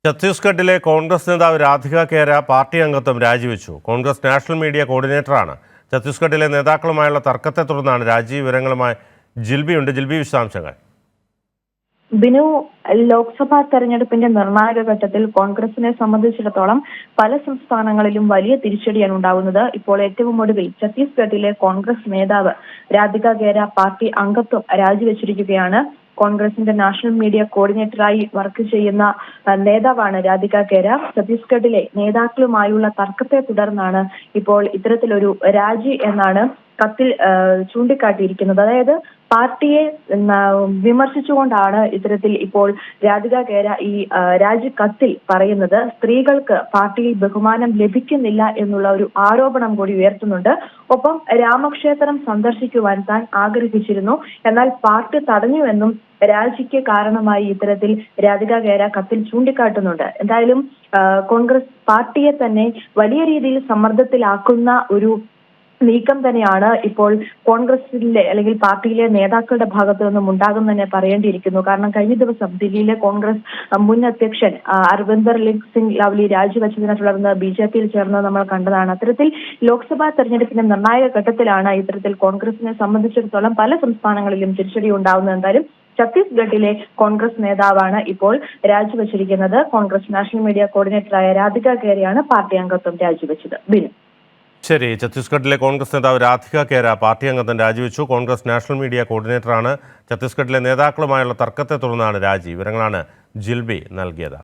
ഛത്തീസ്ഗഡിലെ കോൺഗ്രസ് നേതാവ് രാധിക കേര പാർട്ടി അംഗത്വം രാജിവെച്ചു. കോൺഗ്രസ് നാഷണൽ മീഡിയ കോർഡിനേറ്ററാണ്. ഛത്തീസ്ഗഡിലെ നേതാക്കളുമായുള്ള തർക്കത്തെ തുടർന്നാണ് രാജി. വിവരങ്ങളുമായി ജിൽബിയുണ്ട്. ജിൽബി, വിശദാംശങ്ങൾ. ബിനു, ലോക്സഭാ തെരഞ്ഞെടുപ്പിന്റെ നിർണായക ഘട്ടത്തിൽ കോൺഗ്രസിനെ സംബന്ധിച്ചിടത്തോളം പല സംസ്ഥാനങ്ങളിലും വലിയ തിരിച്ചടിയാണ് ഉണ്ടാകുന്നത്. ഇപ്പോൾ ഏറ്റവും ഒടുവിൽ ഛത്തീസ്ഗഡിലെ കോൺഗ്രസ് നേതാവ് രാധിക കേര പാർട്ടി അംഗത്വം രാജിവെച്ചിരിക്കുകയാണ്. കോൺഗ്രസിന്റെ നാഷണൽ മീഡിയ കോർഡിനേറ്ററായി വർക്ക് ചെയ്യുന്ന നേതാവാണ് രാധിക കേര. ഛത്തീസ്ഗഡിലെ നേതാക്കളുമായുള്ള തർക്കത്തെ തുടർന്നാണ് ഇപ്പോൾ ഇത്തരത്തിലൊരു രാജി എന്നാണ് കത്തിൽ ചൂണ്ടിക്കാട്ടിയിരിക്കുന്നത്. അതായത് പാർട്ടിയെ വിമർശിച്ചുകൊണ്ടാണ് ഇത്തരത്തിൽ ഇപ്പോൾ രാധിക കേര ഈ രാജി കത്തിൽ പറയുന്നത്. സ്ത്രീകൾക്ക് പാർട്ടിയിൽ ബഹുമാനം ലഭിക്കുന്നില്ല എന്നുള്ള ഒരു ആരോപണം കൂടി ഉയർത്തുന്നുണ്ട്. ഒപ്പം രാമക്ഷേത്രം സന്ദർശിക്കുവാൻ താൻ ആഗ്രഹിച്ചിരുന്നു, എന്നാൽ പാർട്ടി തടഞ്ഞുവെന്നും രാജിക്ക് കാരണമായി ഇത്തരത്തിൽ രാധിക കേര കത്തിൽ ചൂണ്ടിക്കാട്ടുന്നുണ്ട്. എന്തായാലും കോൺഗ്രസ് പാർട്ടിയെ തന്നെ വലിയ രീതിയിൽ സമ്മർദ്ദത്തിലാക്കുന്ന ഒരു നീക്കം തന്നെയാണ് ഇപ്പോൾ കോൺഗ്രസിലെ അല്ലെങ്കിൽ പാർട്ടിയിലെ നേതാക്കളുടെ ഭാഗത്തു നിന്നും ഉണ്ടാകും തന്നെ പറയേണ്ടിയിരിക്കുന്നു. കാരണം കഴിഞ്ഞ ദിവസം ദില്ലിയിലെ കോൺഗ്രസ് മുൻ അധ്യക്ഷൻ അരവിന്ദർ സിംഗ് ലവ്ലി രാജിവെച്ചതിനെ തുടർന്ന് BJPയിൽ ചേർന്നത് നമ്മൾ കണ്ടതാണ്. അത്തരത്തിൽ ലോക്സഭാ തെരഞ്ഞെടുപ്പിന്റെ നിർണായക ഘട്ടത്തിലാണ് ഇത്തരത്തിൽ കോൺഗ്രസിനെ സംബന്ധിച്ചിടത്തോളം പല സംസ്ഥാനങ്ങളിലും തിരിച്ചടി ഉണ്ടാകുന്നത്. എന്തായാലും ഛത്തീസ്ഗഡിലെ കോൺഗ്രസ് നേതാവാണ് ഇപ്പോൾ രാജിവെച്ചിരിക്കുന്നത്. കോൺഗ്രസ് നാഷണൽ മീഡിയ കോർഡിനേറ്ററായ രാധിക കേരയാണ് പാർട്ടി അംഗത്വം രാജിവെച്ചത്. ബിനു. ശരി, ഛത്തീസ്ഗഡിലെ കോൺഗ്രസ് നേതാവ് രാധിക കേര പാർട്ടി അംഗത്വം രാജിവെച്ചു. കോൺഗ്രസ് നാഷണൽ മീഡിയ കോർഡിനേറ്ററാണ്. ഛത്തീസ്ഗഡിലെ നേതാക്കളുമായുള്ള തർക്കത്തെ തുടർന്നാണ് രാജി. വിവരങ്ങളാണ് ജിൽബി നൽകിയത്.